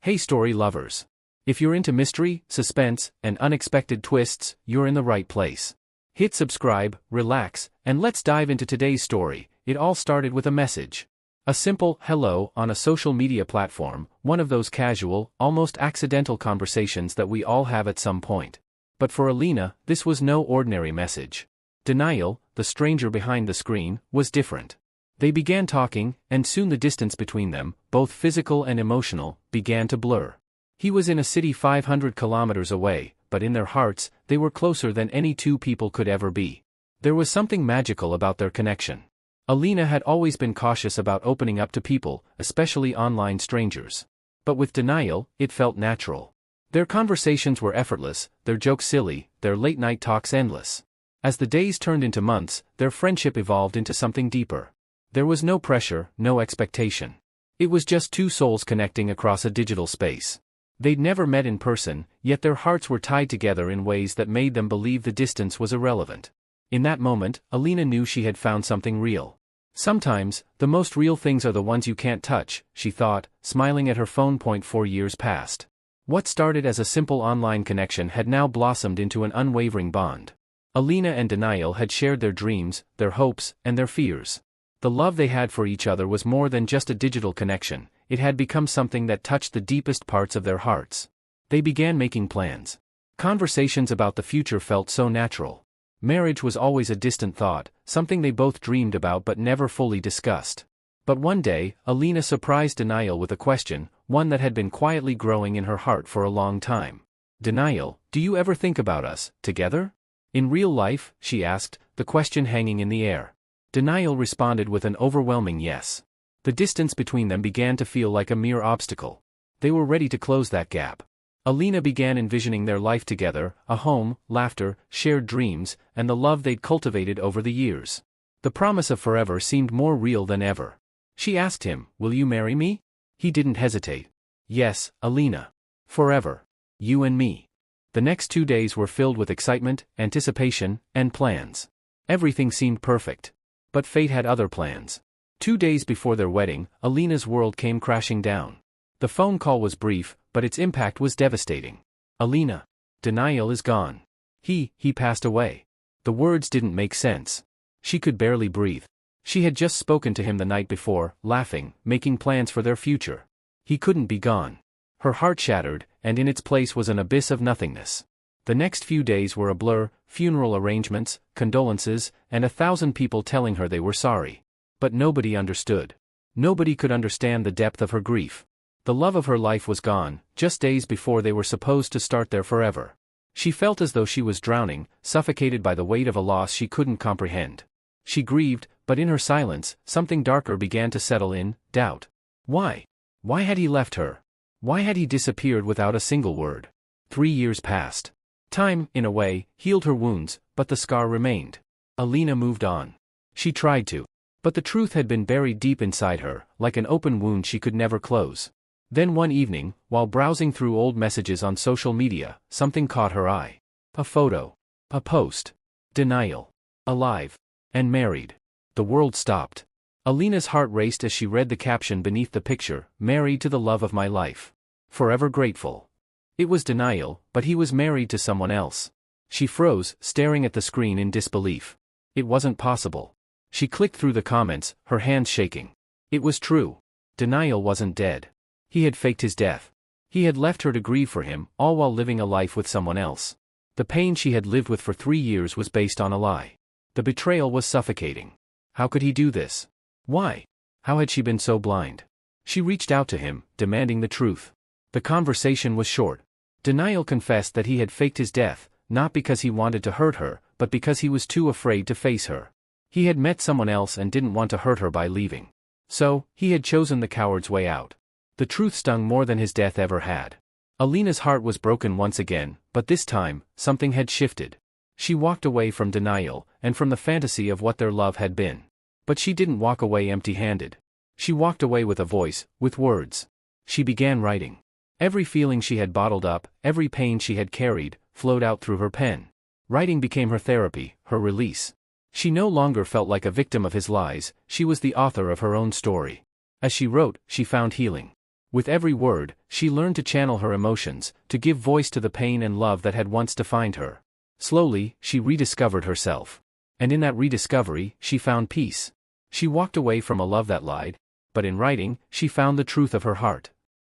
Hey story lovers. If you're into mystery, suspense, and unexpected twists, you're in the right place. Hit subscribe, relax, and let's dive into today's story. It all started with a message. A simple hello on a social media platform, one of those casual, almost accidental conversations that we all have at some point. But for Alina, this was no ordinary message. Denial, the stranger behind the screen, was different. They began talking, and soon the distance between them, both physical and emotional, began to blur. He was in a city 500 kilometers away, but in their hearts, they were closer than any two people could ever be. There was something magical about their connection. Alina had always been cautious about opening up to people, especially online strangers. But with Denial, it felt natural. Their conversations were effortless, their jokes silly, their late-night talks endless. As the days turned into months, their friendship evolved into something deeper. There was no pressure, no expectation. It was just two souls connecting across a digital space. They'd never met in person, yet their hearts were tied together in ways that made them believe the distance was irrelevant. In that moment, Alina knew she had found something real. Sometimes, the most real things are the ones you can't touch, she thought, smiling at her phone. 4 years passed. What started as a simple online connection had now blossomed into an unwavering bond. Alina and Denial had shared their dreams, their hopes, and their fears. The love they had for each other was more than just a digital connection, it had become something that touched the deepest parts of their hearts. They began making plans. Conversations about the future felt so natural. Marriage was always a distant thought, something they both dreamed about but never fully discussed. But one day, Alina surprised Denial with a question, one that had been quietly growing in her heart for a long time. Denial, do you ever think about us, together? In real life, she asked, the question hanging in the air. Denial responded with an overwhelming yes. The distance between them began to feel like a mere obstacle. They were ready to close that gap. Alina began envisioning their life together, a home, laughter, shared dreams, and the love they'd cultivated over the years. The promise of forever seemed more real than ever. She asked him, will you marry me? He didn't hesitate. Yes, Alina. Forever. You and me. The next 2 days were filled with excitement, anticipation, and plans. Everything seemed perfect. But fate had other plans. 2 days before their wedding, Alina's world came crashing down. The phone call was brief, but its impact was devastating. Alina. Denial is gone. He passed away. The words didn't make sense. She could barely breathe. She had just spoken to him the night before, laughing, making plans for their future. He couldn't be gone. Her heart shattered, and in its place was an abyss of nothingness. The next few days were a blur, funeral arrangements, condolences, and 1,000 people telling her they were sorry. But nobody understood. Nobody could understand the depth of her grief. The love of her life was gone, just days before they were supposed to start their forever. She felt as though she was drowning, suffocated by the weight of a loss she couldn't comprehend. She grieved, but in her silence, something darker began to settle in, doubt. Why? Why had he left her? Why had he disappeared without a single word? 3 years passed. Time, in a way, healed her wounds, but the scar remained. Alina moved on. She tried to. But the truth had been buried deep inside her, like an open wound she could never close. Then one evening, while browsing through old messages on social media, something caught her eye. A photo. A post. Denial. Alive. And married. The world stopped. Alina's heart raced as she read the caption beneath the picture, married to the love of my life. Forever grateful. It was Denial, but he was married to someone else. She froze, staring at the screen in disbelief. It wasn't possible. She clicked through the comments, her hands shaking. It was true. Denial wasn't dead. He had faked his death. He had left her to grieve for him, all while living a life with someone else. The pain she had lived with for 3 years was based on a lie. The betrayal was suffocating. How could he do this? Why? How had she been so blind? She reached out to him, demanding the truth. The conversation was short. Denial confessed that he had faked his death, not because he wanted to hurt her, but because he was too afraid to face her. He had met someone else and didn't want to hurt her by leaving. So, he had chosen the coward's way out. The truth stung more than his death ever had. Alina's heart was broken once again, but this time, something had shifted. She walked away from Denial, and from the fantasy of what their love had been. But she didn't walk away empty-handed. She walked away with a voice, with words. She began writing. Every feeling she had bottled up, every pain she had carried, flowed out through her pen. Writing became her therapy, her release. She no longer felt like a victim of his lies, she was the author of her own story. As she wrote, she found healing. With every word, she learned to channel her emotions, to give voice to the pain and love that had once defined her. Slowly, she rediscovered herself. And in that rediscovery, she found peace. She walked away from a love that lied, but in writing, she found the truth of her heart.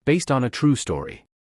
Based on a true story.